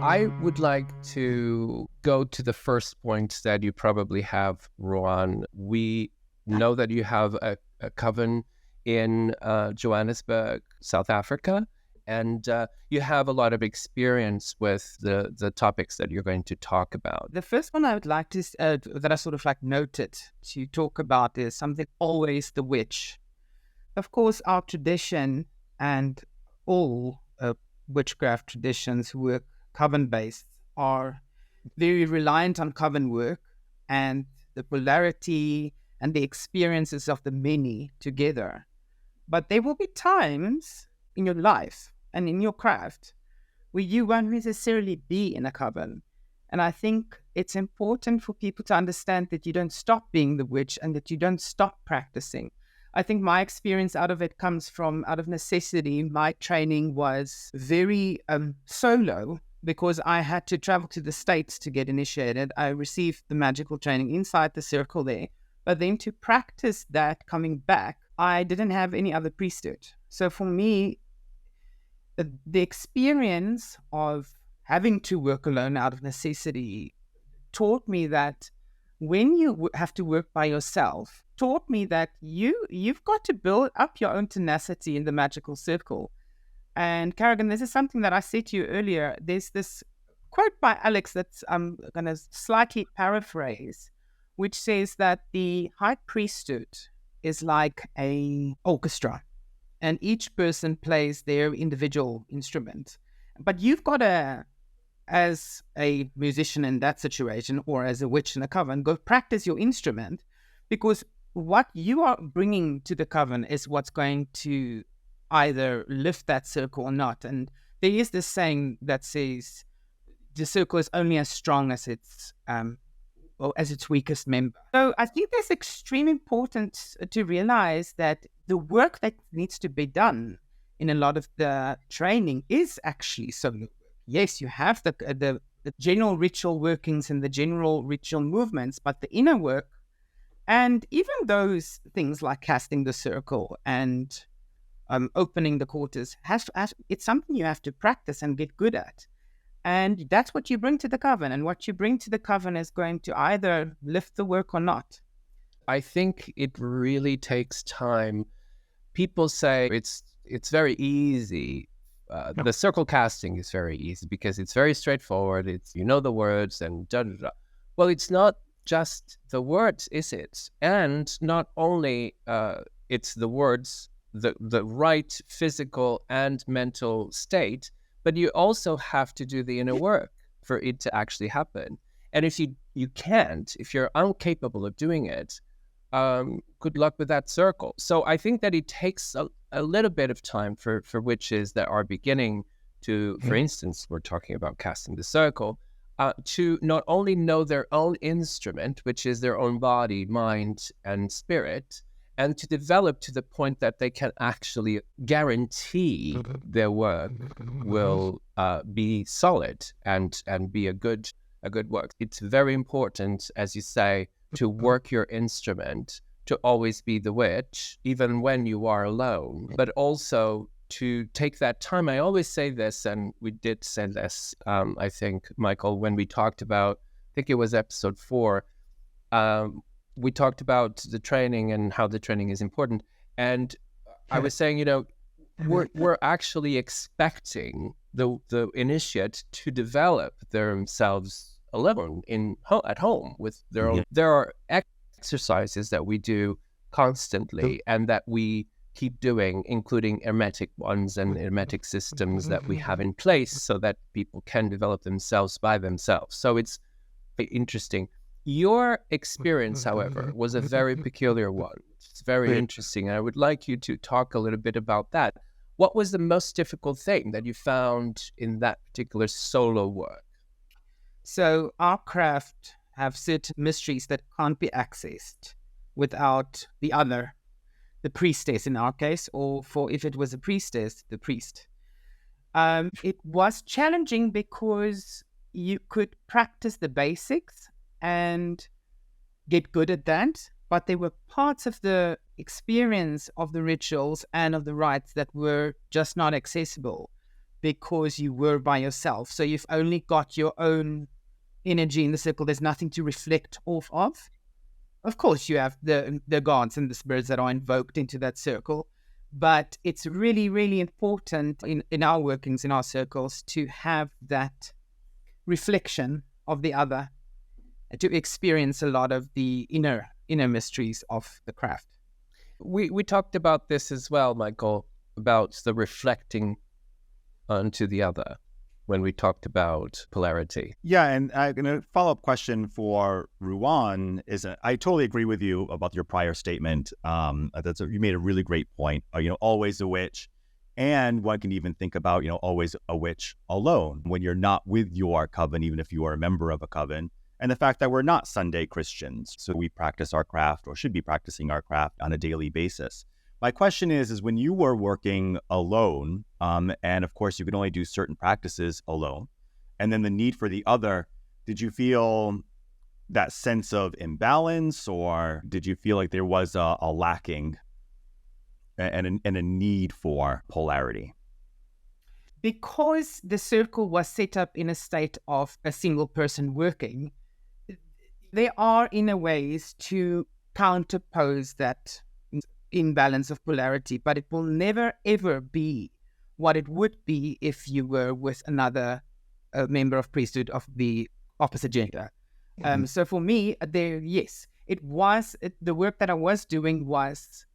I would like to go to the first point that you probably have, Ruan. We know that you have a coven in Johannesburg, South Africa, and you have a lot of experience with the topics that you're going to talk about. The first one I would like to, that I sort of like noted to talk about is something always the witch. Of course, our tradition and all witchcraft traditions who work coven-based are very reliant on coven work and the polarity and the experiences of the many together. But there will be times in your life and in your craft where you won't necessarily be in a coven. And I think it's important for people to understand that you don't stop being the witch and that you don't stop practicing. I think my experience out of it comes from out of necessity. My training was very solo because I had to travel to the States to get initiated. I received the magical training inside the circle there. But then to practice that coming back, I didn't have any other priesthood. So for me, the experience of having to work alone out of necessity taught me that when you have to work by yourself, taught me that you've got to build up your own tenacity in the magical circle. And Karagan, this is something that I said to you earlier. There's this quote by Alex that I'm going to slightly paraphrase, which says that the high priesthood is like an orchestra, and each person plays their individual instrument. But you've got to, as a musician in that situation, or as a witch in a coven, go practice your instrument, because what you are bringing to the coven is what's going to either lift that circle or not. And there is this saying that says the circle is only as strong as its weakest member. So I think there's extreme importance to realize that the work that needs to be done in a lot of the training is actually solo work. Yes, you have the general ritual workings and the general ritual movements, but the inner work and even those things like casting the circle and opening the quarters, it's something you have to practice and get good at. And that's what you bring to the coven. And what you bring to the coven is going to either lift the work or not. I think it really takes time. People say it's very easy. The circle casting is very easy because it's very straightforward. It's, you know, the words and da da da. Well, it's not just the words, is it? And not only it's the words, the right physical and mental state, but you also have to do the inner work for it to actually happen. And if you can't, if you're incapable of doing it, good luck with that circle. So I think that it takes a little bit of time for witches that are beginning to, for instance, we're talking about casting the circle, to not only know their own instrument, which is their own body, mind, and spirit, and to develop to the point that they can actually guarantee their work will be solid and be a good work. It's very important, as you say, to work your instrument, to always be the witch, even when you are alone, but also to take that time. I always say this, and we did say this, I think, Michael, when we talked about, I think it was episode 4, we talked about the training and how the training is important. And I was saying, you know, we're actually expecting the initiate to develop themselves alone at home with their own. Yeah. There are exercises that we do constantly and that we keep doing, including hermetic ones and hermetic systems that we have in place so that people can develop themselves by themselves. So it's interesting. Your experience, however, was a very peculiar one. It's very interesting. And I would like you to talk a little bit about that. What was the most difficult thing that you found in that particular solo work? So our craft have certain mysteries that can't be accessed without the other, the priestess in our case, or for if it was a priestess, the priest. It was challenging because you could practice the basics and get good at that, but there were parts of the experience of the rituals and of the rites that were just not accessible. because you were by yourself. So you've only got your own energy in the circle. There's nothing to reflect off of. Of course, you have the gods and the spirits that are invoked into that circle, but it's really, really important in our workings, in our circles, to have that reflection of the other, to experience a lot of the inner mysteries of the craft. We talked about this as well, Michael, about the reflecting onto the other when we talked about polarity. Yeah, and a follow-up question for Ruan is, I totally agree with you about your prior statement. You made a really great point. Always a witch, and one can even think about, always a witch alone when you're not with your coven, even if you are a member of a coven. And the fact that we're not Sunday Christians, so we practice our craft, or should be practicing our craft, on a daily basis. My question is when you were working alone, and of course you could only do certain practices alone, and then the need for the other, did you feel that sense of imbalance, or did you feel like there was a lacking and a need for polarity? Because the circle was set up in a state of a single person working, there are inner ways to counterpose that imbalance of polarity, but it will never ever be what it would be if you were with another member of priesthood of the opposite gender. So for me, the work that I was doing was,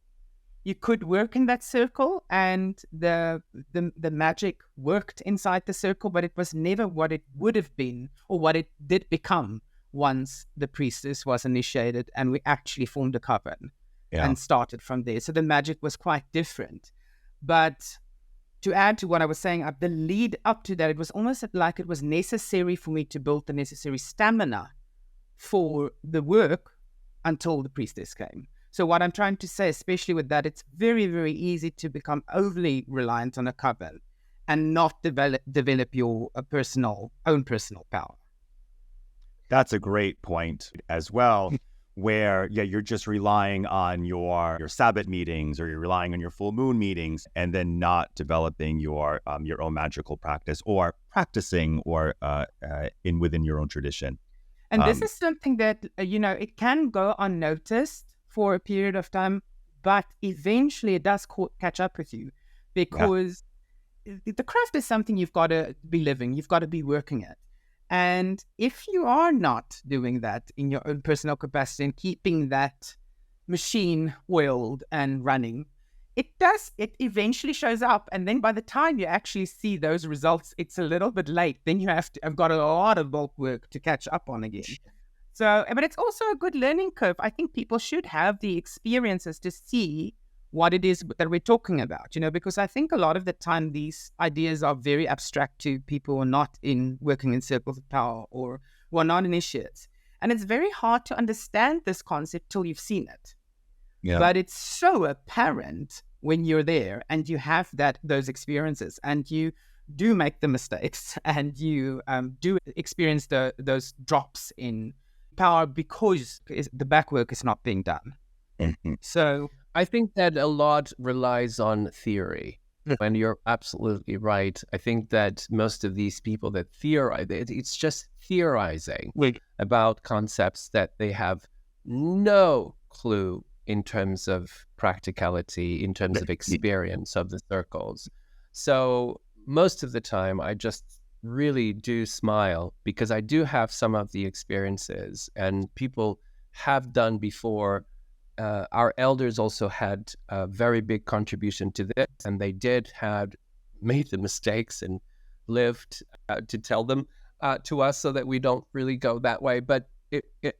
you could work in that circle and the magic worked inside the circle, but it was never what it would have been or what it did become once the priestess was initiated and we actually formed a coven. Yeah. And started from there. So the magic was quite different. But to add to what I was saying, the lead up to that, it was almost like it was necessary for me to build the necessary stamina for the work until the priestess came. So what I'm trying to say, especially with that, it's very, very easy to become overly reliant on a coven and not develop your own personal power. That's a great point as well. Where, you're just relying on your Sabbath meetings, or you're relying on your full moon meetings, and then not developing your own magical practice, or practicing within your own tradition. And this is something that, it can go unnoticed for a period of time, but eventually it does catch up with you, because the craft is something you've got to be living, you've got to be working at. And if you are not doing that in your own personal capacity and keeping that machine oiled and running, it eventually shows up. And then by the time you actually see those results, it's a little bit late. Then I've got a lot of bulk work to catch up on again. So, but it's also a good learning curve. I think people should have the experiences to see what it is that we're talking about, because I think a lot of the time these ideas are very abstract to people who are not working in circles of power or who are not initiates. And it's very hard to understand this concept till you've seen it. Yeah. But it's so apparent when you're there and you have those experiences and you do make the mistakes and you do experience those drops in power because the back work is not being done. Mm-hmm. So I think that a lot relies on theory. And you're absolutely right. I think that most of these people that theorize, it's just theorizing about concepts that they have no clue in terms of practicality, in terms of experience of the circles. So most of the time, I just really do smile because I do have some of the experiences, and people have done before. Our elders also had a very big contribution to this, and they made the mistakes and lived to tell them to us so that we don't really go that way. But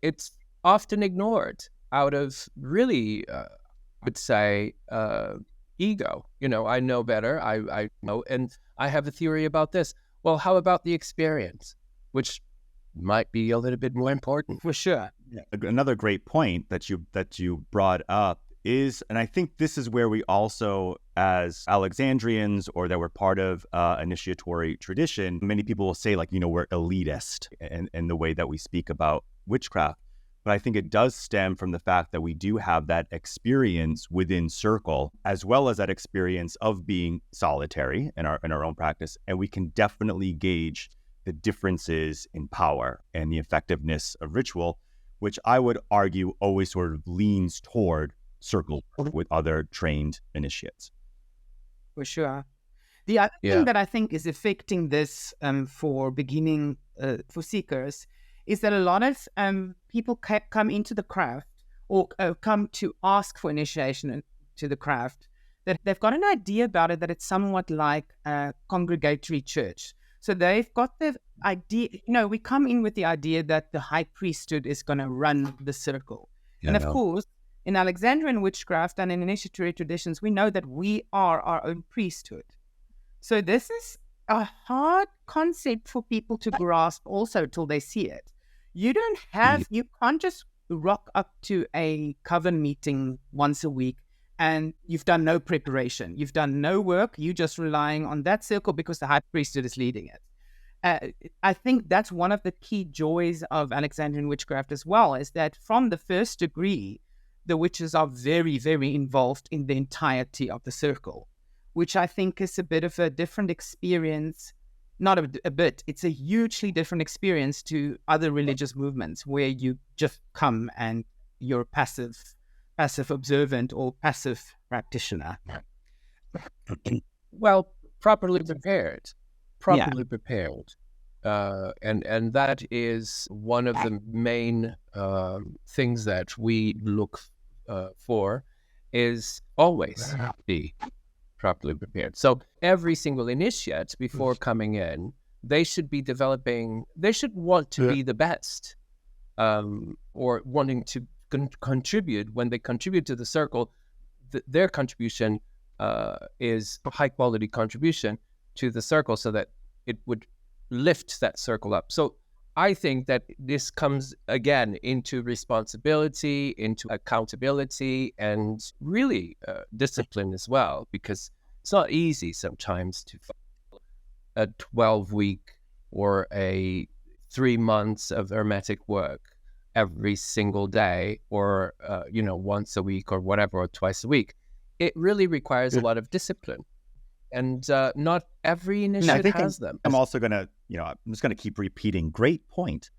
it's often ignored out of really, I would say, ego. I know better. I know, and I have a theory about this. Well, how about the experience, which might be a little bit more important? For sure. Yeah. Another great point that you brought up is, and I think this is where we also, as Alexandrians or that we're part of initiatory tradition, many people will say we're elitist in the way that we speak about witchcraft. But I think it does stem from the fact that we do have that experience within circle, as well as that experience of being solitary in our own practice. And we can definitely gauge the differences in power and the effectiveness of ritual, which I would argue always sort of leans toward circle with other trained initiates. For sure. The other thing that I think is affecting this for beginning, for seekers, is that a lot of people come into the craft or come to ask for initiation to the craft, that they've got an idea about it, that it's somewhat like a congregatory church. So they've got the idea, we come in with the idea that the high priesthood is going to run the circle. And of course, in Alexandrian witchcraft and in initiatory traditions, we know that we are our own priesthood. So this is a hard concept for people to grasp also till they see it. You can't just rock up to a coven meeting once a week and you've done no preparation. You've done no work. You're just relying on that circle because the high priesthood is leading it. I think that's one of the key joys of Alexandrian witchcraft as well, is that from the first degree, the witches are very, very involved in the entirety of the circle, which I think is a bit of a different experience. Not a bit, it's a hugely different experience to other religious movements where you just come and you're passive observant or passive practitioner. Well, properly prepared. And that is one of the main things that we look for, is always be properly prepared. So every single initiate, before coming in, they should want to be the best, or wanting to contribute. When they contribute to the circle, their contribution is a high quality contribution to the circle, so that it would lift that circle up. So I think that this comes again into responsibility, into accountability, and really discipline as well, because it's not easy sometimes to follow a 12-week or a 3 months of hermetic work every single day, or once a week or whatever, or twice a week. It really requires a lot of discipline, and not every initiate has them. I'm also gonna, I'm just gonna keep repeating. Great point.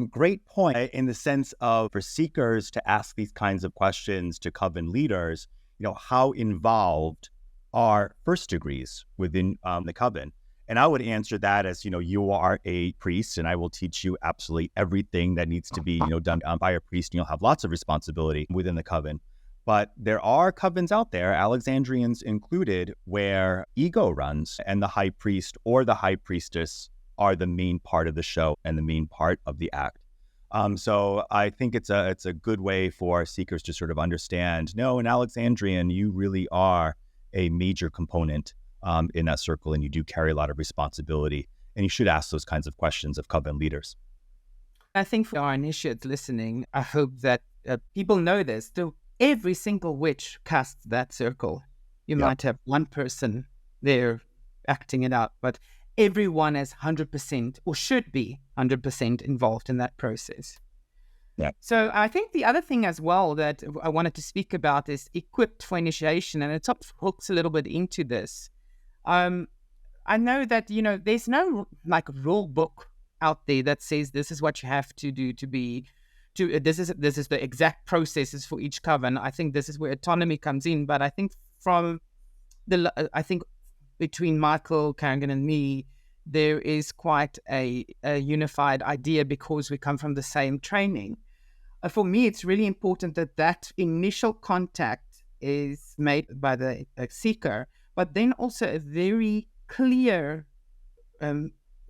Great point in the sense of, for seekers to ask these kinds of questions to coven leaders, how involved are first degrees within the coven? And I would answer that as, you are a priest, and I will teach you absolutely everything that needs to be, done by a priest, and you'll have lots of responsibility within the coven. But there are covens out there, Alexandrians included, where ego runs, and the high priest or the high priestess are the main part of the show and the main part of the act. So I think it's a good way for seekers to sort of understand, no, in Alexandrian, you really are a major component in that circle, and you do carry a lot of responsibility, and you should ask those kinds of questions of coven leaders. I think for our initiates listening, I hope that people know this. Every single witch casts that circle. You might have one person there acting it out, but everyone is 100% or should be 100% involved in that process. Yeah. So I think the other thing as well that I wanted to speak about is equipped for initiation, and it sort of hooks a little bit into this. I know that, there's no rule book out there that says this is what you have to do this is the exact processes for each coven. I think this is where autonomy comes in. But I think between Michael, Karagan, and me, there is quite a unified idea because we come from the same training. For me, it's really important that initial contact is made by the seeker, but then also a very clear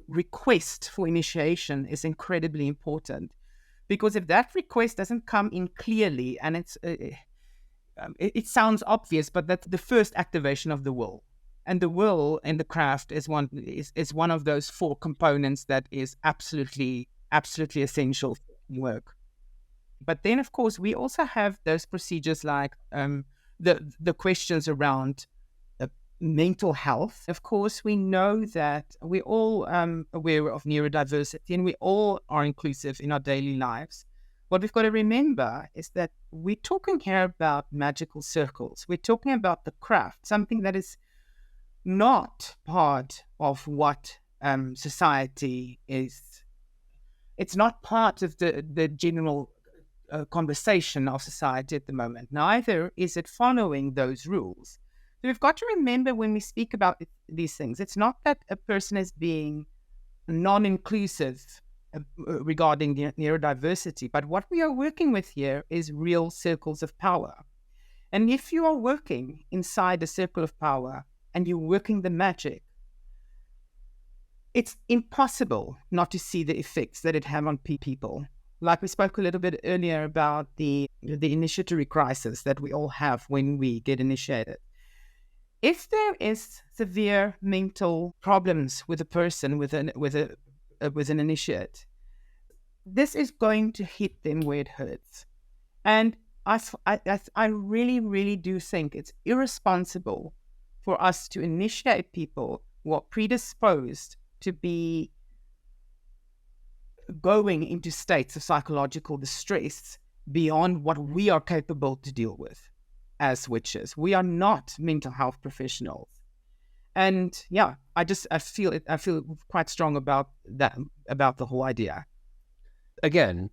request for initiation is incredibly important. Because if that request doesn't come in clearly, and it sounds obvious, but that's the first activation of the will. And the will in the craft is one of those 4 components that is absolutely essential for work. But then, of course, we also have those procedures like the questions around mental health. Of course, we know that we're all aware of neurodiversity, and we all are inclusive in our daily lives. What we've got to remember is that we're talking here about magical circles. We're talking about the craft, something that is not part of what society is. It's not part of the general conversation of society at the moment. Neither is it following those rules. So we've got to remember when we speak about these things, it's not that a person is being non-inclusive regarding neurodiversity, but what we are working with here is real circles of power. And if you are working inside a circle of power and you're working the magic, it's impossible not to see the effects that it have on people. Like we spoke a little bit earlier about the initiatory crisis that we all have when we get initiated. If there is severe mental problems with a person, with an initiate, this is going to hit them where it hurts. And I really, really do think it's irresponsible for us to initiate people who are predisposed to be going into states of psychological distress beyond what we are capable to deal with as witches. We are not mental health professionals. And yeah, I feel quite strong about that, about the whole idea. Again,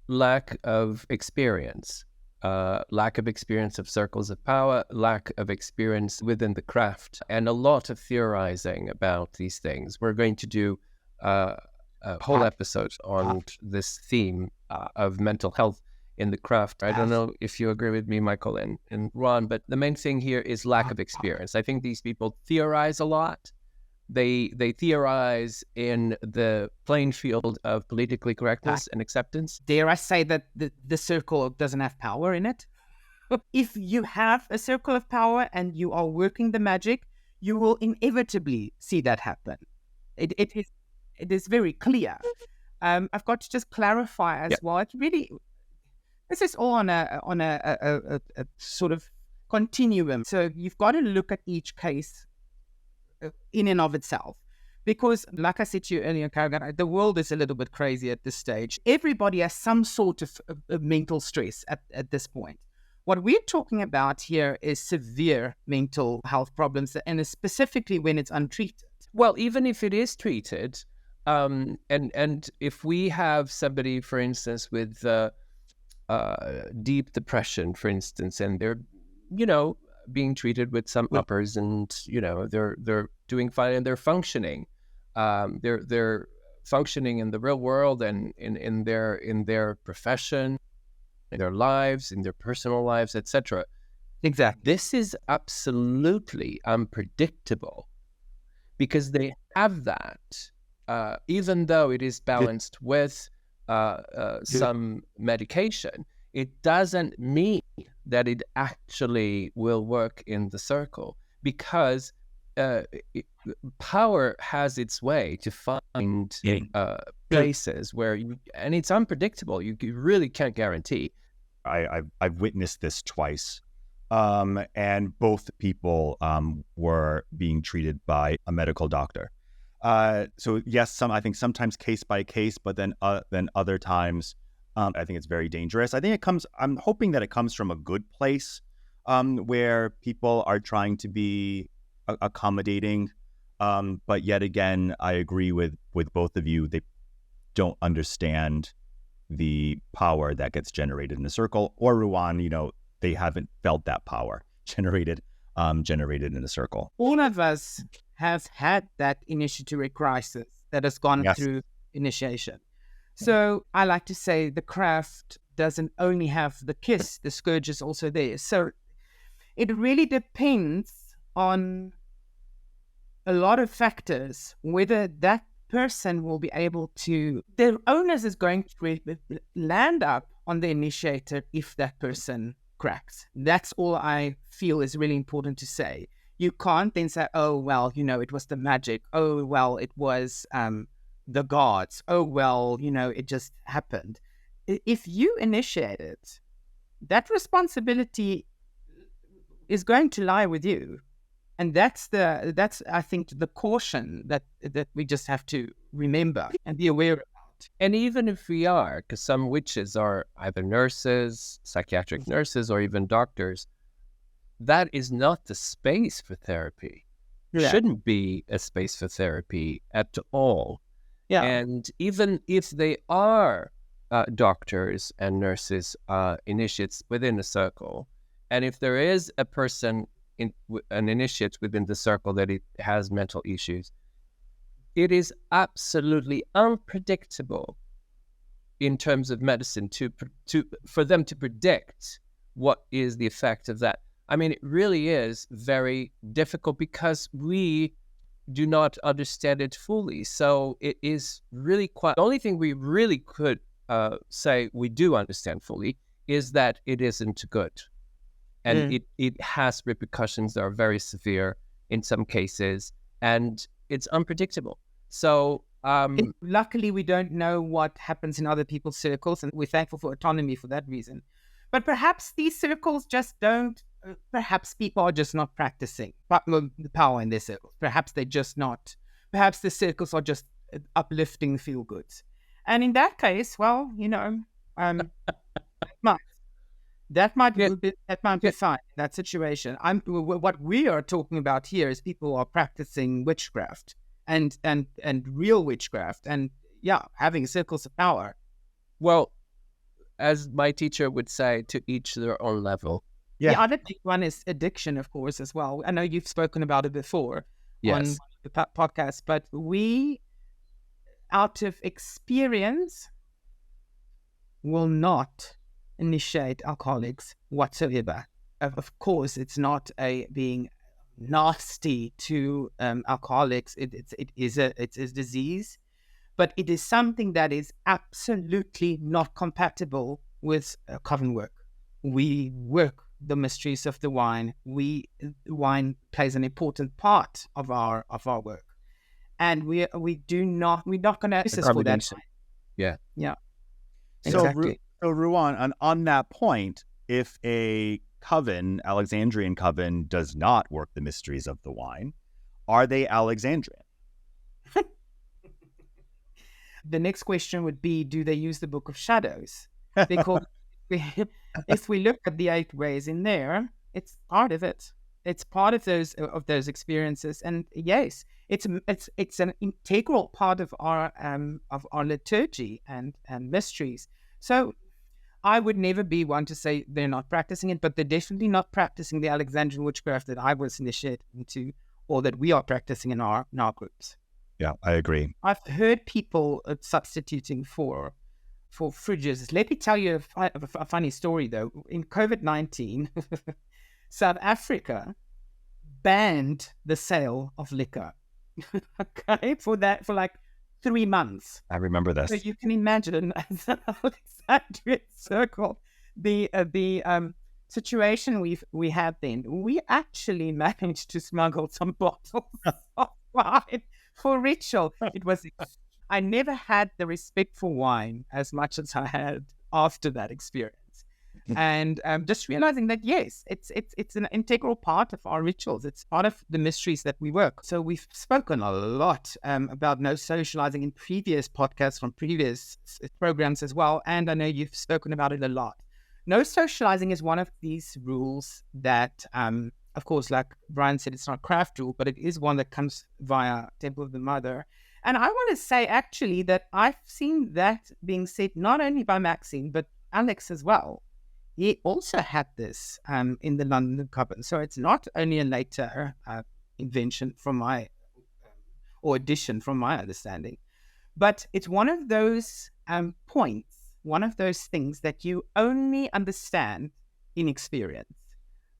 lack of experience of circles of power, lack of experience within the craft, and a lot of theorizing about these things. We're going to do a whole episode on this theme of mental health in the craft. I don't know if you agree with me, Michael and Ruan, but the main thing here is lack of experience. I think these people theorize a lot. They theorize in the playing field of politically correctness and acceptance. Dare I say that the circle doesn't have power in it? If you have a circle of power and you are working the magic, you will inevitably see that happen. It is very clear. I've got to just clarify as well. It really, this is all on a sort of continuum. So you've got to look at each case in and of itself. Because, like I said to you earlier, Karagan, the world is a little bit crazy at this stage. Everybody has some sort of mental stress at this point. What we're talking about here is severe mental health problems, and specifically when it's untreated. Well, even if it is treated, and if we have somebody, for instance, with deep depression, for instance, and they're, being treated with some uppers, and they're doing fine and they're functioning. They're functioning in the real world and in their profession, in their lives, in their personal lives, etc. Exactly. This is absolutely unpredictable because they have that, even though it is balanced with some medication. It doesn't mean that it actually will work in the circle, because power has its way to find places where and it's unpredictable. You really can't guarantee. I've witnessed this twice, and both people were being treated by a medical doctor. So yes, I think sometimes case by case, but then other times. I think it's very dangerous. I'm hoping that it comes from a good place, where people are trying to be accommodating. But yet again, I agree with both of you. They don't understand the power that gets generated in the circle, or Ruan, they haven't felt that power generated in the circle. All of us have had that initiatory crisis that has gone through initiation. So I like to say the craft doesn't only have the kiss, the scourge is also there. So it really depends on a lot of factors, whether that person will be able to, the onus is going to land up on the initiator if that person cracks. That's all I feel is really important to say. You can't then say, oh, well, it was the magic. Oh, well, it was the gods. Oh, well, it just happened. If you initiate it, that responsibility is going to lie with you. And that's I think the caution that we just have to remember and be aware about. not. And even if we are, because some witches are either nurses, psychiatric nurses, or even doctors, that is not the space for therapy. Yeah. Shouldn't be a space for therapy at all. Yeah. And even if they are doctors and nurses, initiates within a circle, and if there is a person, an initiate within the circle that it has mental issues, it is absolutely unpredictable in terms of medicine for them to predict what is the effect of that. I mean, it really is very difficult because we do not understand it fully. So it is really quite, the only thing we really could say we do understand fully is that it isn't good. And it has repercussions that are very severe in some cases, and it's unpredictable. So luckily, we don't know what happens in other people's circles, and we're thankful for autonomy for that reason. But perhaps these circles just don't, perhaps people are just not practicing the power in their circles. Perhaps they're just not, perhaps the circles are just uplifting feel-goods. And in that case, well, that might be fine in that situation. What we are talking about here is people who are practicing witchcraft and real witchcraft, and having circles of power. Well, as my teacher would say, to each their own level. Yeah. The other big one is addiction, of course, as well. I know you've spoken about it before on the podcast, but we, out of experience, will not initiate alcoholics whatsoever. Of course, it's not being nasty to alcoholics. It is a disease, but it is something that is absolutely not compatible with coven work. We work the mysteries of the wine. Wine plays an important part of our we're not going to assist for that. Yeah. Exactly. So Ruan, on that point, if a coven, Alexandrian coven, does not work the mysteries of the wine, are they Alexandrian? The next question would be, do they use the Book of Shadows? Because if we look at the 8 ways in there, it's part of it. It's part of those experiences, and yes, it's an integral part of our liturgy and mysteries. So I would never be one to say they're not practicing it, but they're definitely not practicing the Alexandrian witchcraft that I was initiated into, or that we are practicing in our groups. Yeah, I agree. I've heard people substituting for fridges. Let me tell you a funny story, though. In COVID-19, South Africa banned the sale of liquor. Okay, for like 3 months. I remember this. So you can imagine, as an Alexandrian circle, the situation we had then. We actually managed to smuggle some bottles of wine for ritual. I never had the respect for wine as much as I had after that experience. And just realizing that, yes, it's an integral part of our rituals. It's part of the mysteries that we work. So we've spoken a lot about no socializing in previous podcasts from previous programs as well. And I know you've spoken about it a lot. No socializing is one of these rules that, of course, like Brian said, it's not a craft rule, but it is one that comes via Temple of the Mother. And I want to say, actually, that I've seen that being said not only by Maxine, but Alex as well. He also had this in the London Coven. So it's not only a later invention or addition from my understanding, but it's one of those points, one of those things that you only understand in experience.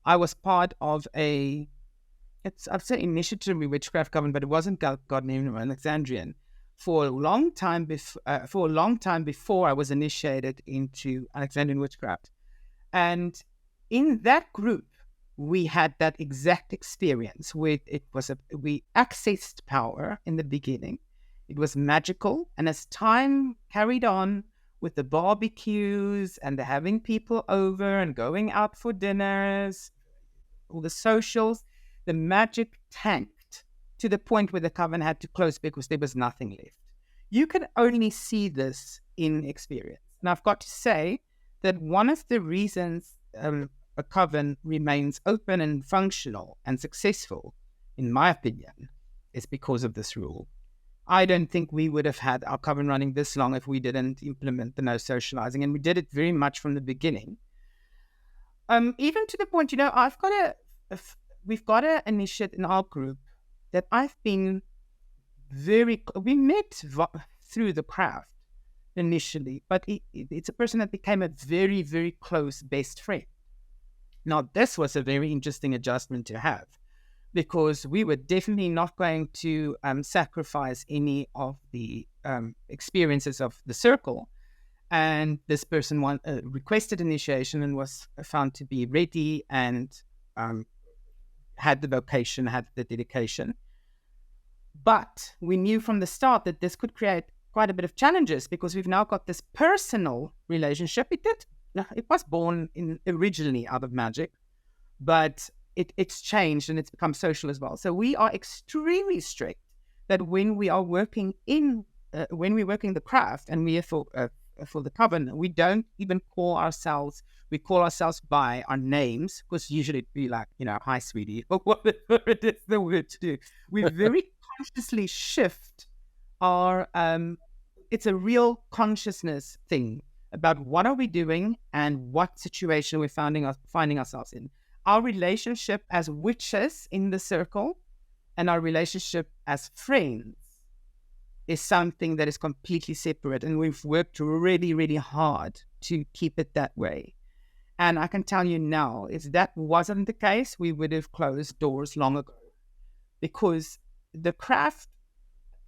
I was part of I'd say initiatory witchcraft coven, but it wasn't God named Alexandrian for a long time before I was initiated into Alexandrian witchcraft. And in that group, we had that exact experience with we accessed power in the beginning. It was magical. And as time carried on with the barbecues and the having people over and going out for dinners, all the socials, the magic tanked to the point where the coven had to close because there was nothing left. You can only see this in experience. And I've got to say that one of the reasons a coven remains open and functional and successful, in my opinion, is because of this rule. I don't think we would have had our coven running this long if we didn't implement the no socializing, and we did it very much from the beginning. Even to the point, we've got an initiate in our group that we met through the craft initially, but it's a person that became a very, very close best friend. Now, this was a very interesting adjustment to have, because we were definitely not going to sacrifice any of the experiences of the circle. And this person requested initiation and was found to be ready and had the vocation, had the dedication. But we knew from the start that this could create quite a bit of challenges, because we've now got this personal relationship. It was born originally out of magic, but it's changed and it's become social as well. So we are extremely strict that when we are working the craft and we are for the coven, we don't even call ourselves. We call ourselves by our names, because usually it'd be like, hi, sweetie, or whatever it is the word to do. We very consciously shift our. It's a real consciousness thing about what are we doing and what situation we're finding ourselves in. Our relationship as witches in the circle and our relationship as friends is something that is completely separate, and we've worked really, really hard to keep it that way. And I can tell you now, if that wasn't the case, we would have closed doors long ago, because the craft,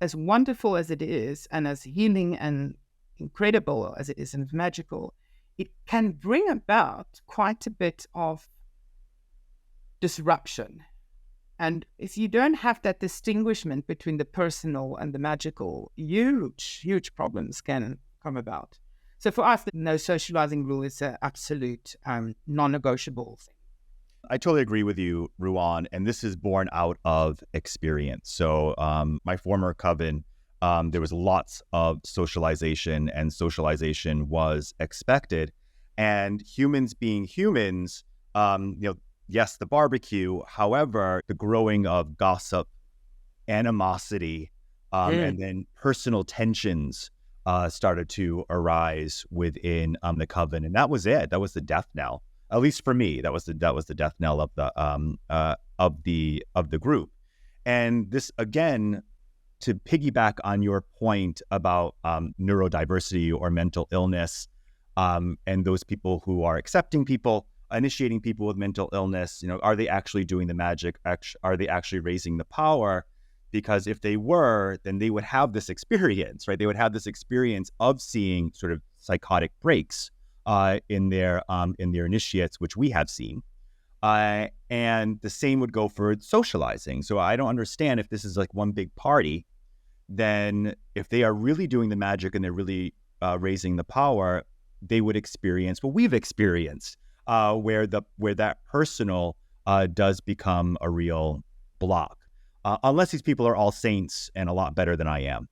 as wonderful as it is and as healing and incredible as it is and magical, it can bring about quite a bit of disruption. And if you don't have that distinguishment between the personal and the magical, huge problems can come about. So for us, the no socializing rule is an absolute non-negotiable thing. I totally agree with you, Ruan, and this is born out of experience. So my former coven, there was lots of socialization, and socialization was expected. And humans being humans, yes, the barbecue. However, the growing of gossip, animosity, and then personal tensions started to arise within the coven, and that was it. That was the death knell. At least for me, that was the death knell of the group. And this, again, to piggyback on your point about neurodiversity or mental illness, and those people who are accepting people, initiating people with mental illness, are they actually doing the magic? Are they actually raising the power? Because if they were, then they would have this experience, right? They would have this experience of seeing sort of psychotic breaks in their initiates, which we have seen. And the same would go for socializing. So I don't understand, if this is like one big party, then if they are really doing the magic and they're really raising the power, they would experience what we've experienced, where that personal does become a real block. Unless these people are all saints and a lot better than I am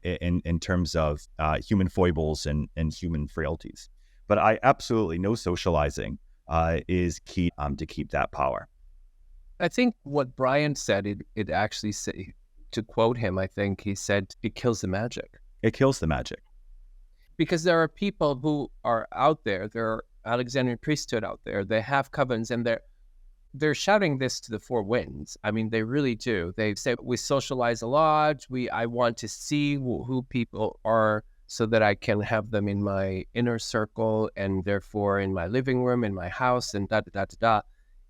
in terms of human foibles and human frailties. But I absolutely, no socializing is key to keep that power. I think what Brian said, it actually, to quote him, I think he said, it kills the magic. It kills the magic. Because there are people who are out there, there are Alexandrian priesthood out there, they have covens, and they're shouting this to the four winds. I mean, they really do. They say, we socialize a lot. I want to see who people are so that I can have them in my inner circle, and therefore in my living room, in my house, and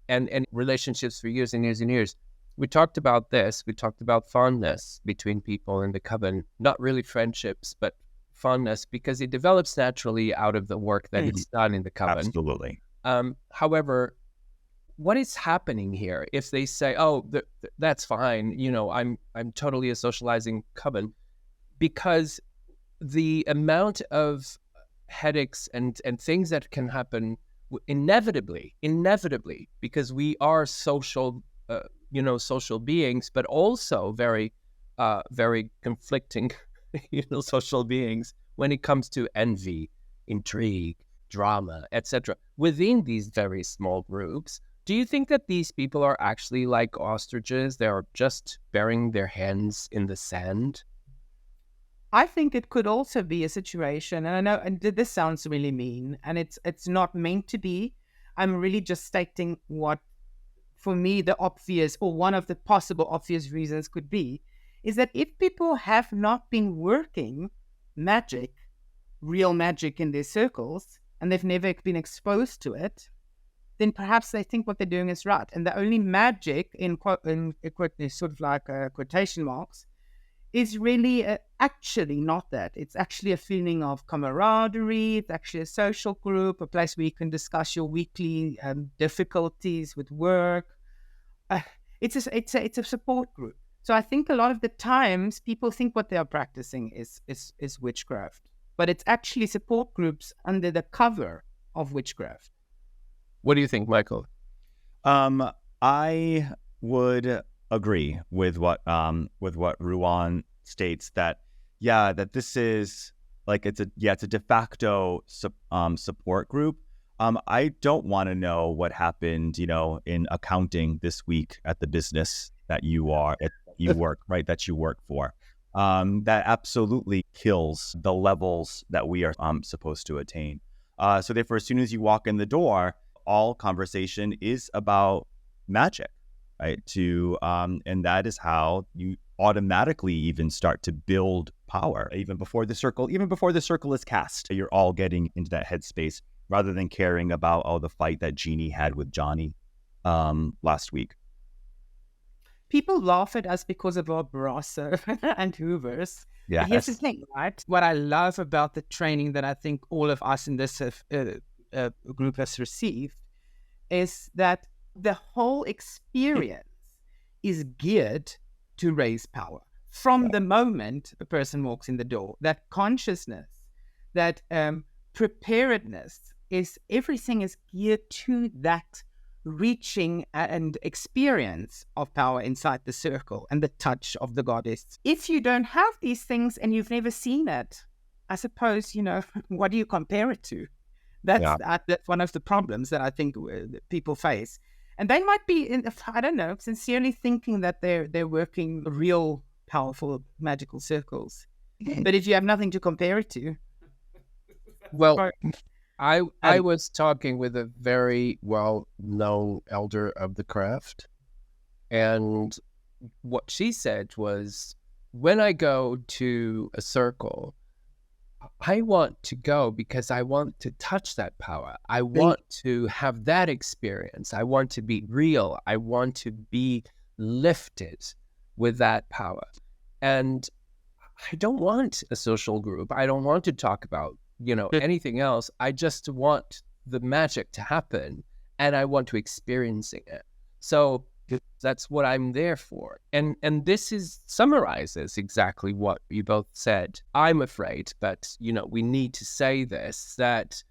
and relationships for years and years and years. We talked about this. We talked about fondness between people in the coven, not really friendships, but fondness, because it develops naturally out of the work that is done in the coven. Absolutely. However, what is happening here if they say, oh, that's fine, I'm totally a socializing coven, because the amount of headaches and things that can happen inevitably, because we are social, social beings, but also very, very conflicting social beings when it comes to envy, intrigue, drama, etc. Within these very small groups, do you think that these people are actually like ostriches? They are just burying their heads in the sand? I think it could also be a situation, and I know, and this sounds really mean, and it's not meant to be. I'm really just stating what, for me, the obvious, or one of the possible obvious reasons could be, is that if people have not been working magic, real magic in their circles, and they've never been exposed to it, then perhaps they think what they're doing is right. And the only magic, in sort of like quotation marks, is really actually not that. It's actually a feeling of camaraderie. It's actually a social group, a place where you can discuss your weekly difficulties with work. It's a support group. So I think a lot of the times people think what they are practicing is witchcraft, but it's actually support groups under the cover of witchcraft. What do you think, Michael? I would agree with what Ruan states, that that this is like it's a de facto support group. I don't want to know what happened, in accounting this week at the business that you work for. That absolutely kills the levels that we are supposed to attain. So therefore, as soon as you walk in the door, all conversation is about magic, right? And that is how you automatically even start to build power, even before the circle is cast. You're all getting into that headspace rather than caring about the fight that Jeannie had with Johnny last week. People laugh at us because of our brasso and hoovers. Yeah. Here's the thing, right? What I love about the training that I think all of us in this group has received is that the whole experience is geared to raise power. From the moment a person walks in the door, that consciousness, that preparedness, everything is geared to that reaching and experience of power inside the circle and the touch of the goddess. If you don't have these things and you've never seen it, I suppose, what do you compare it to? That's one of the problems that I think people face. And they might be, I don't know, sincerely thinking that they're working real, powerful, magical circles. But if you have nothing to compare it to... Well, I was talking with a very well-known elder of the craft, and what she said was, when I go to a circle, I want to go because I want to touch that power. I want to have that experience. I want to be real. I want to be lifted with that power. And I don't want a social group. I don't want to talk about, anything else. I just want the magic to happen, and I want to experience it. So that's what I'm there for. And this summarizes exactly what you both said. I'm afraid, but we need to say this, that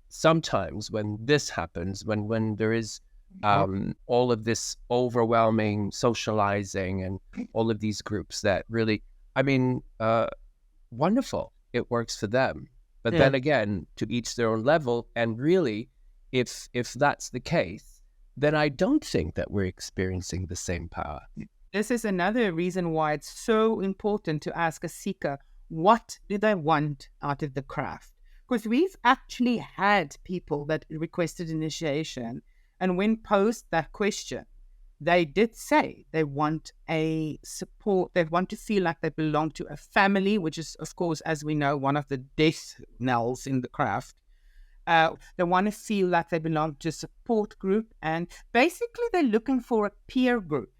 sometimes when this happens, when there is all of this overwhelming socializing and all of these groups that really, wonderful, it works for them. But then again, to each their own level. And really, if that's the case, then I don't think that we're experiencing the same power. This is another reason why it's so important to ask a seeker, what do they want out of the craft? Because we've actually had people that requested initiation, and when posed that question, they did say they want a support. They want to feel like they belong to a family, which is, of course, as we know, one of the death knells in the craft. They want to feel like they belong to a support group, and basically they're looking for a peer group.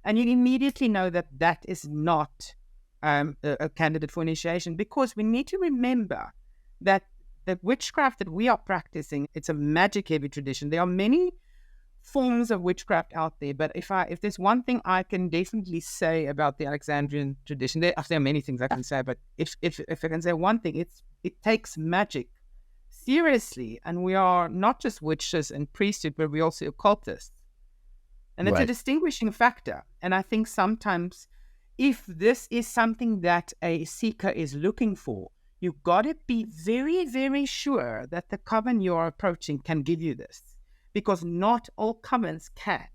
And you immediately know that is not a candidate for initiation, because we need to remember that the witchcraft that we are practicing, it's a magic-heavy tradition. There are many forms of witchcraft out there, but if there's one thing I can definitely say about the Alexandrian tradition, there are many things I can say, but if I can say one thing, it takes magic seriously, and we are not just witches and priesthood, but we're also occultists, and it's a distinguishing factor. And I think sometimes if this is something that a seeker is looking for, you've got to be very, very sure that the coven you're approaching can give you this, because not all covens can.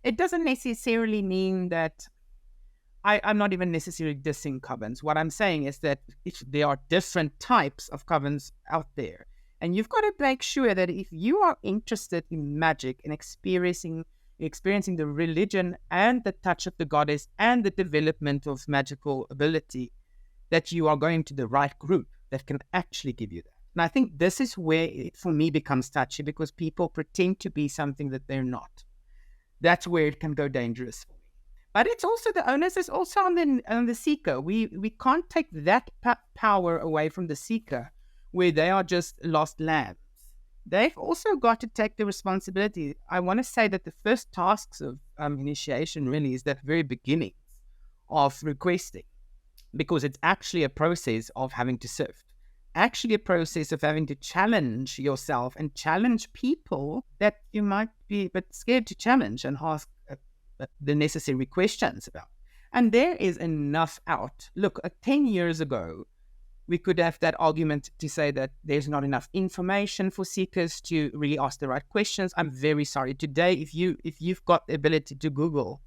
It doesn't necessarily mean that I'm not even necessarily dissing covens. What I'm saying is that if there are different types of covens out there, and you've got to make sure that if you are interested in magic and experiencing the religion and the touch of the goddess and the development of magical ability, that you are going to the right group that can actually give you that. And I think this is where it, for me, becomes touchy, because people pretend to be something that they're not. That's where it can go dangerous for me. But it's also, the onus is also on the seeker. We can't take that power away from the seeker, where they are just lost lambs. They've also got to take the responsibility. I want to say that the first tasks of initiation really is that very beginnings of requesting, because it's actually a process of having to sift, actually a process of having to challenge yourself and challenge people that you might be a bit scared to challenge and ask the necessary questions about. And there is enough out. Look, 10 years ago, we could have that argument to say that there's not enough information for seekers to really ask the right questions. I'm very sorry. Today, if you've got the ability to Google,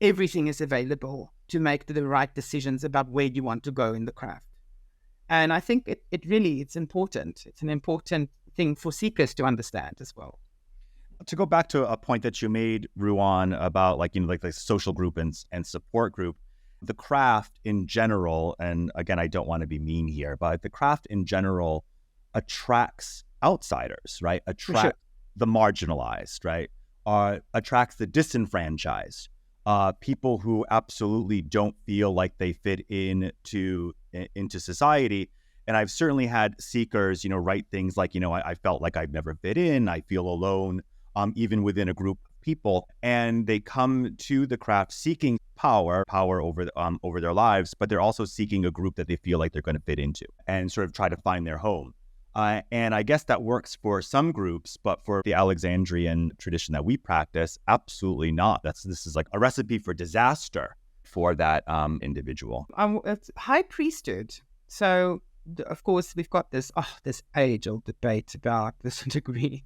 everything is available to make the right decisions about where you want to go in the craft. And I think it's important. It's an important thing for seekers to understand as well. To go back to a point that you made, Ruan, about like the social group and support group, the craft in general, and again, I don't want to be mean here, but the craft in general attracts outsiders, right? Attracts the marginalized, right? Attracts the disenfranchised, people who absolutely don't feel like they fit into society. And I've certainly had seekers, write things like, I felt like I've never fit in. I feel alone, even within a group of people. And they come to the craft seeking power over their lives, but they're also seeking a group that they feel like they're going to fit into and sort of try to find their home. And I guess that works for some groups, but for the Alexandrian tradition that we practice, absolutely not. This is like a recipe for disaster for that individual. It's high priesthood. So, of course, we've got this age-old debate about this degrees.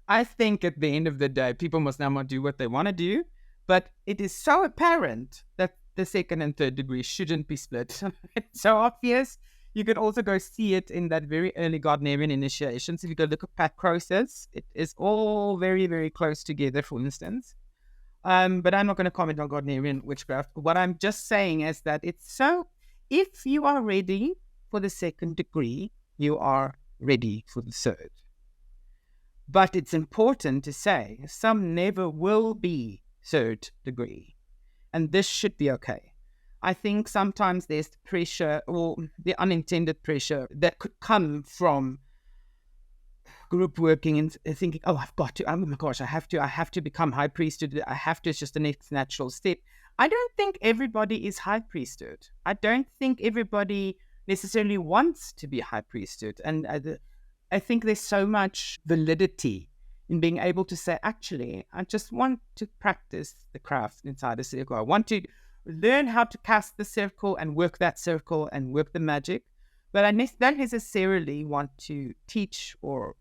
I think at the end of the day, people must now do what they want to do, but it is so apparent that the second and third degree shouldn't be split. It's so obvious. You could also go see it in that very early Gardnerian initiations. If you go look at Pat Croce's, it is all very, very close together, for instance. But I'm not going to comment on Gardnerian witchcraft. What I'm just saying is that it's so, if you are ready for the second degree, you are ready for the third. But it's important to say some never will be third degree. And this should be okay. I think sometimes there's pressure or the unintended pressure that could come from group working and thinking, oh my gosh, I have to become high priesthood. It's just the next natural step. I don't think everybody is high priesthood. I don't think everybody necessarily wants to be high priesthood. And I think there's so much validity in being able to say, actually, I just want to practice the craft inside a circle. I want to learn how to cast the circle and work that circle and work the magic. But I don't necessarily want to teach or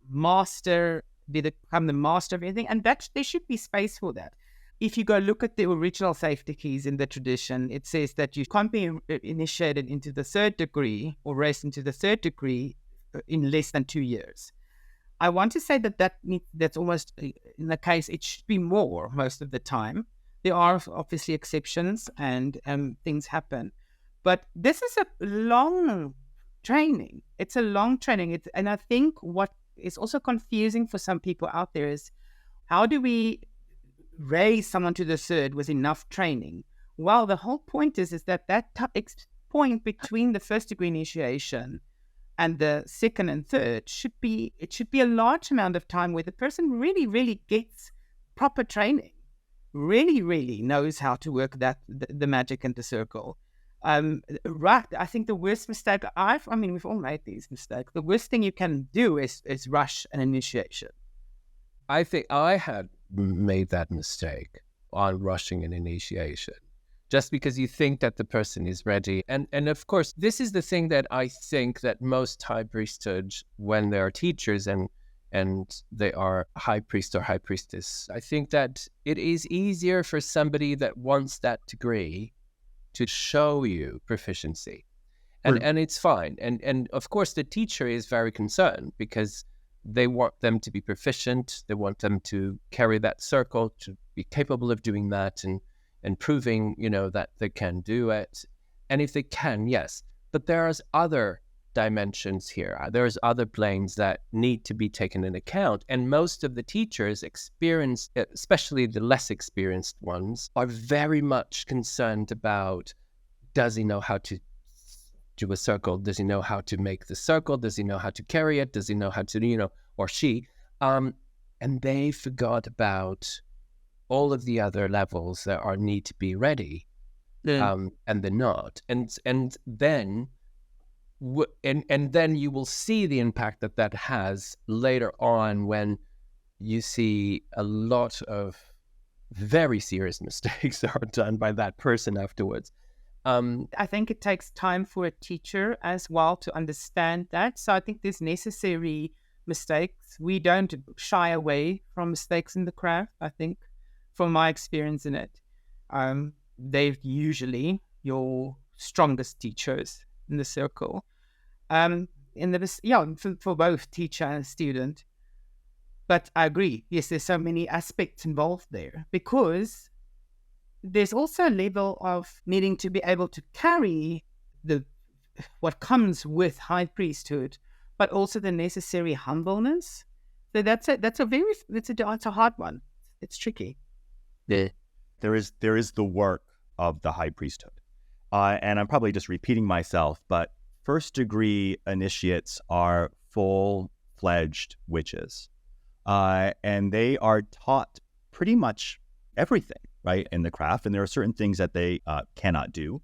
become the master of anything. And there should be space for that. If you go look at the original safety keys in the tradition, it says that you can't be initiated into the third degree or raised into the third degree in less than 2 years. I want to say that's almost, in the case, it should be more most of the time. There are obviously exceptions and things happen. But this is a long training. It's a long training. And I think what is also confusing for some people out there is, how do we raise someone to the third with enough training? Well, the whole point is that point between the first degree initiation and the second and third should be a large amount of time where the person really, really gets proper training, really, really knows how to work the magic and the circle. Right. I think the worst mistake we've all made these mistakes. The worst thing you can do is rush an initiation. I think I had made that mistake on rushing an initiation. just because you think that the person is ready. And of course, this is the thing that I think that most high priesthood, when they are teachers and they are high priest or high priestess, I think that it is easier for somebody that wants that degree to show you proficiency. And it's fine. And of course, the teacher is very concerned because they want them to be proficient. They want them to carry that circle, to be capable of doing that and proving, that they can do it. And if they can, yes. But there's other dimensions here. There's other planes that need to be taken into account. And most of the teachers experienced, especially the less experienced ones, are very much concerned about, does he know how to do a circle? Does he know how to make the circle? Does he know how to carry it? Does he know how to, or she? And they forgot about all of the other levels that need to be ready, and they're not. And then you will see the impact that has later on when you see a lot of very serious mistakes are done by that person afterwards. I think it takes time for a teacher as well to understand that. So I think there's necessary mistakes. We don't shy away from mistakes in the craft, I think, from my experience in it. They're usually your strongest teachers in the circle. For both teacher and student. But I agree, yes, there's so many aspects involved there, because there's also a level of needing to be able to carry what comes with high priesthood, but also the necessary humbleness. So that's a hard one. It's tricky. Yeah. There is the work of the high priesthood, and I'm probably just repeating myself, but first degree initiates are full-fledged witches, and they are taught pretty much everything, right, in the craft, and there are certain things that they cannot do.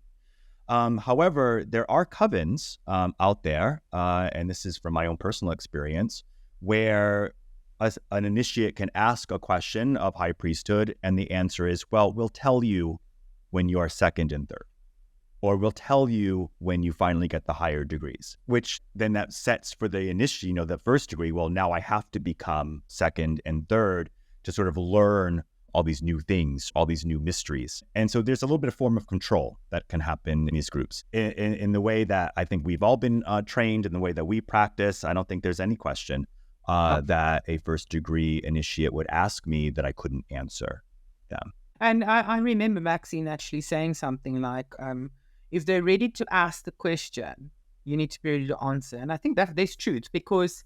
However, there are covens out there, and this is from my own personal experience, where an initiate can ask a question of high priesthood, and the answer is, well, we'll tell you when you are second and third, or we'll tell you when you finally get the higher degrees, which then that sets for the initiate, the first degree, well, now I have to become second and third to sort of learn all these new things, all these new mysteries. And so there's a little bit of form of control that can happen in these groups. In the way that I think we've all been trained, in the way that we practice, I don't think there's any question that a first degree initiate would ask me that I couldn't answer them. And I remember Maxine actually saying something like, if they're ready to ask the question, you need to be ready to answer. And I think that there's truth, because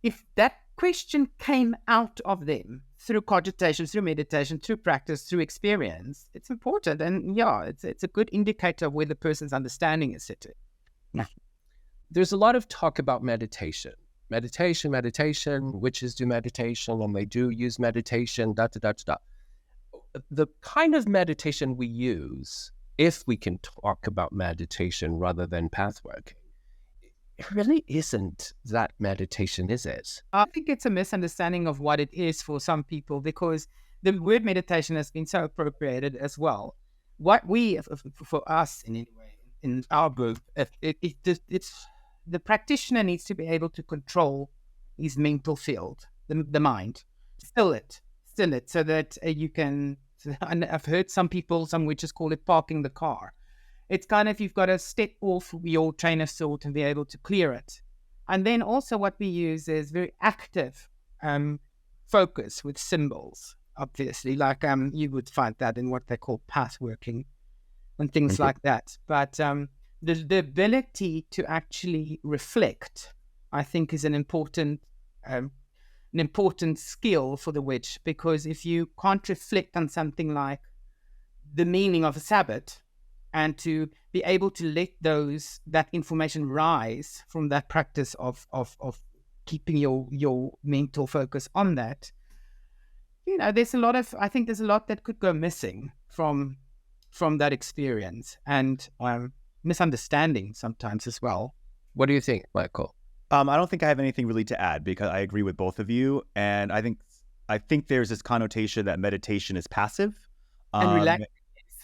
if that question came out of them through cogitation, through meditation, through practice, through experience, it's important. And it's a good indicator of where the person's understanding is sitting. Yeah. There's a lot of talk about meditation. Meditation, witches do meditation, and they do use meditation, The kind of meditation we use, if we can talk about meditation rather than pathworking, it really isn't that meditation, is it? I think it's a misunderstanding of what it is for some people, because the word meditation has been so appropriated as well. What for us in any way, in our group, it's the practitioner needs to be able to control his mental field, the mind, still it, so that you can. And I've heard some witches call it parking the car. It's kind of, you've got to step off your train of thought and be able to clear it. And then also what we use is very active focus with symbols, obviously. Like you would find that in what they call pathworking and things like that. But the ability to actually reflect, I think, is an important skill for the witch, because if you can't reflect on something like the meaning of a Sabbath, and to be able to let that information rise from that practice of keeping your mental focus on that, there's a lot that could go missing from that experience, and misunderstanding sometimes as well. What do you think, Michael? I don't think I have anything really to add, because I agree with both of you, and I think there's this connotation that meditation is passive and relaxing.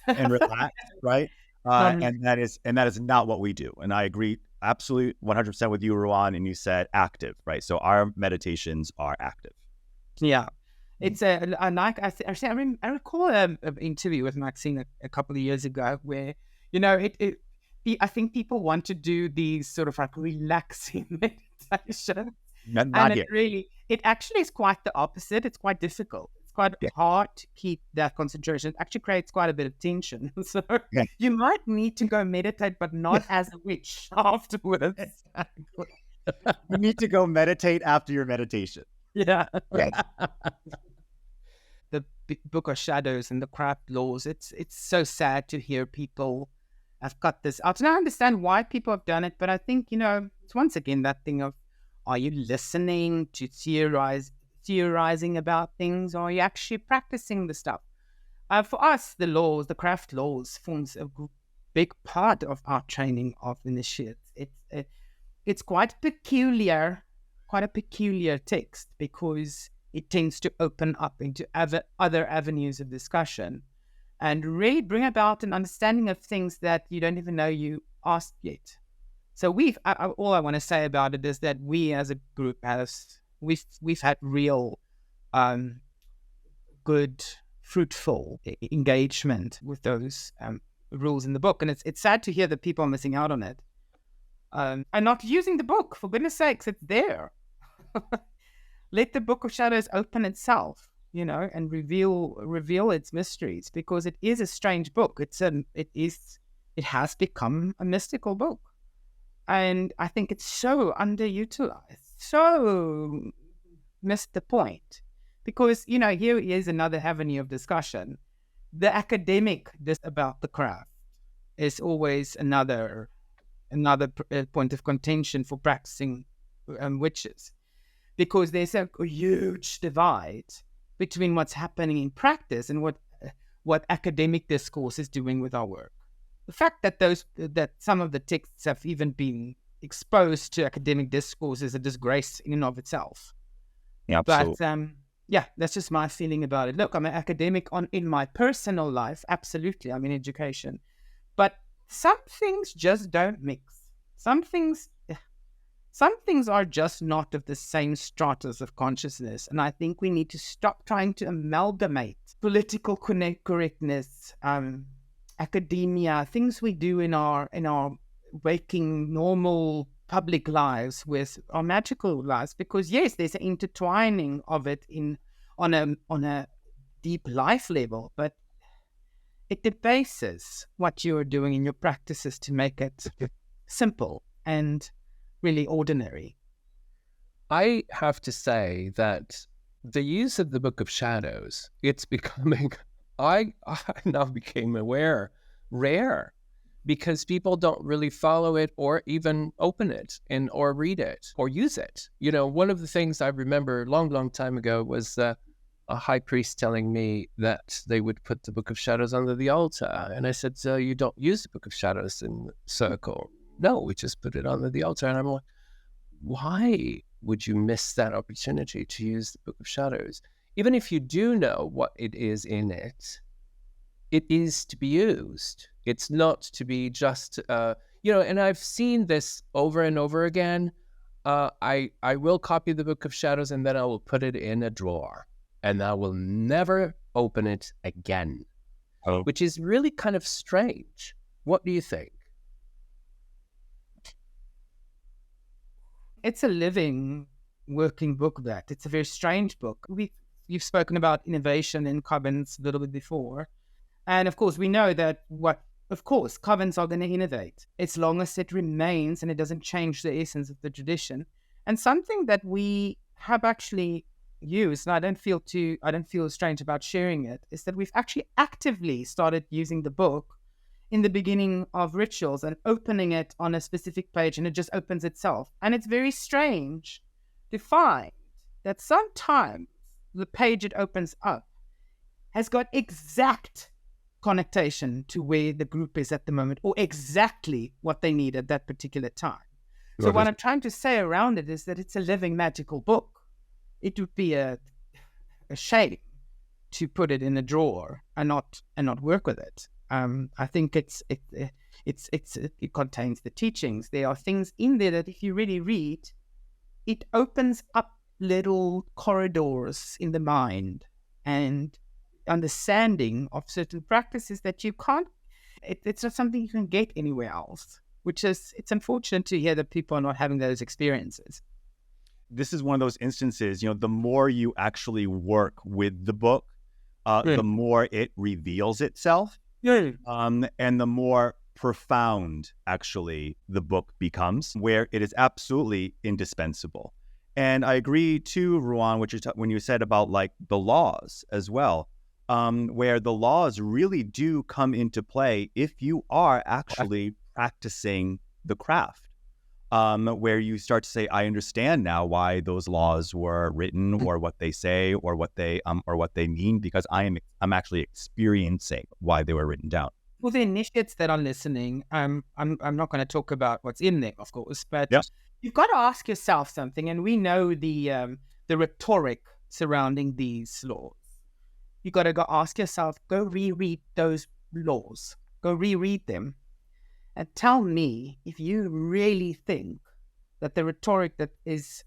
and relax, right? Not And that is not what we do. And I agree absolutely 100% with you, Ruan. And you said active, right? So our meditations are active. Yeah, it's a like I recall an interview with Maxine a couple of years ago where I think people want to do these sort of like relaxing meditation, Not and here. it actually is quite the opposite. It's quite difficult. It's quite hard to keep that concentration. It actually creates quite a bit of tension. So you might need to go meditate, but not as a witch afterwards. You need to go meditate after your meditation. Yeah. Yes. The Book of Shadows and the craft laws. It's so sad to hear people have cut this out. And I understand why people have done it, but I think, it's once again that thing of, are you listening to theorizing about things, or are you actually practicing the stuff? For us, the craft laws forms a big part of our training of initiates. It's quite a peculiar text, because it tends to open up into other avenues of discussion and really bring about an understanding of things that you don't even know you asked yet. So all I want to say about it is that we as a group we've had real good, fruitful engagement with those rules in the book. And it's sad to hear that people are missing out on it. And not using the book, for goodness sakes, it's there. Let the Book of Shadows open itself, and reveal its mysteries, because it is a strange book. It has become a mystical book, and I think it's so underutilized, so missed the point. Because here is another avenue of discussion. The academic about the craft is always another point of contention for practicing witches, because there's a huge divide between what's happening in practice and what academic discourse is doing with our work. The fact that some of the texts have even been exposed to academic discourse is a disgrace in and of itself. Yeah, absolutely. But that's just my feeling about it. Look, I'm an academic in my personal life. Absolutely, I'm in education, but some things just don't mix. Some things are just not of the same stratus of consciousness. And I think we need to stop trying to amalgamate political correctness, academia, things we do in our waking, normal public lives with our magical lives. Because yes, there's an intertwining of it on a deep life level, but it debases what you are doing in your practices to make it simple and really ordinary. I have to say that the use of the Book of Shadows, it's becoming, I now became aware, rare, because people don't really follow it or even open it or read it or use it. One of the things I remember a long, long time ago was a high priest telling me that they would put the Book of Shadows under the altar. And I said, so you don't use the Book of Shadows in the circle? No, we just put it under the altar. And I'm like, why would you miss that opportunity to use the Book of Shadows? Even if you do know what it is in it, it is to be used. It's not to be just, and I've seen this over and over again. I will copy the Book of Shadows and then I will put it in a drawer and I will never open it again, which is really kind of strange. What do you think? It's a living, working book. It's a very strange book. You've spoken about innovation in covens a little bit before. And of course, we know that covens are going to innovate as long as it remains and it doesn't change the essence of the tradition. And something that we have actually used, and I don't feel strange about sharing it, is that we've actually actively started using the book in the beginning of rituals and opening it on a specific page, and it just opens itself. And it's very strange to find that sometimes the page it opens up has got exact connotation to where the group is at the moment, or exactly what they need at that particular time. So what I'm trying to say around it is that it's a living magical book. It would be a shame to put it in a drawer and not work with it. I think it contains the teachings. There are things in there that if you really read, it opens up little corridors in the mind and understanding of certain practices that you can't. It's not something you can get anywhere else. It's unfortunate to hear that people are not having those experiences. This is one of those instances, the more you actually work with the book, the more it reveals itself. Yeah. And the more profound, actually, the book becomes, where it is absolutely indispensable. And I agree, too, Ruan, when you said about, like, the laws as well, where the laws really do come into play if you are actually practicing the craft. Where you start to say, I understand now why those laws were written, or what they say, or what they mean, because I'm actually experiencing why they were written down. For the initiates that are listening, I'm not going to talk about what's in there, of course, but you've got to ask yourself something, and we know the rhetoric surrounding these laws. You got to go ask yourself, go reread those laws, go reread them. And tell me if you really think that the rhetoric that is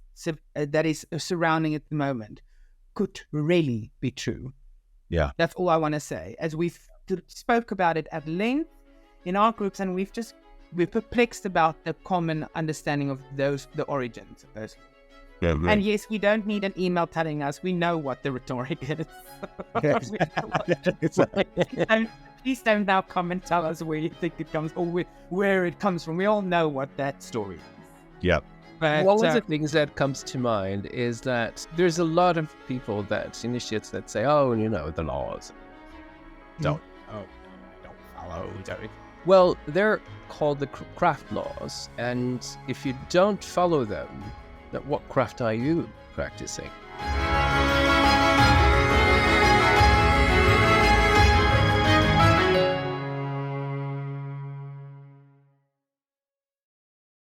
surrounding at the moment could really be true. Yeah. That's all I want to say. As we've spoke about it at length in our groups, and we're perplexed about the common understanding of the origins of those. Yeah, right. And yes, we don't need an email telling us. We know what the rhetoric is. Please don't now come and tell us where you think it comes or where it comes from. We all know what that story is. Yep. But, one of the things that comes to mind is that there's a lot of people initiates that say, the laws. Don't follow. Well, they're called the craft laws. And if you don't follow them, then what craft are you practicing?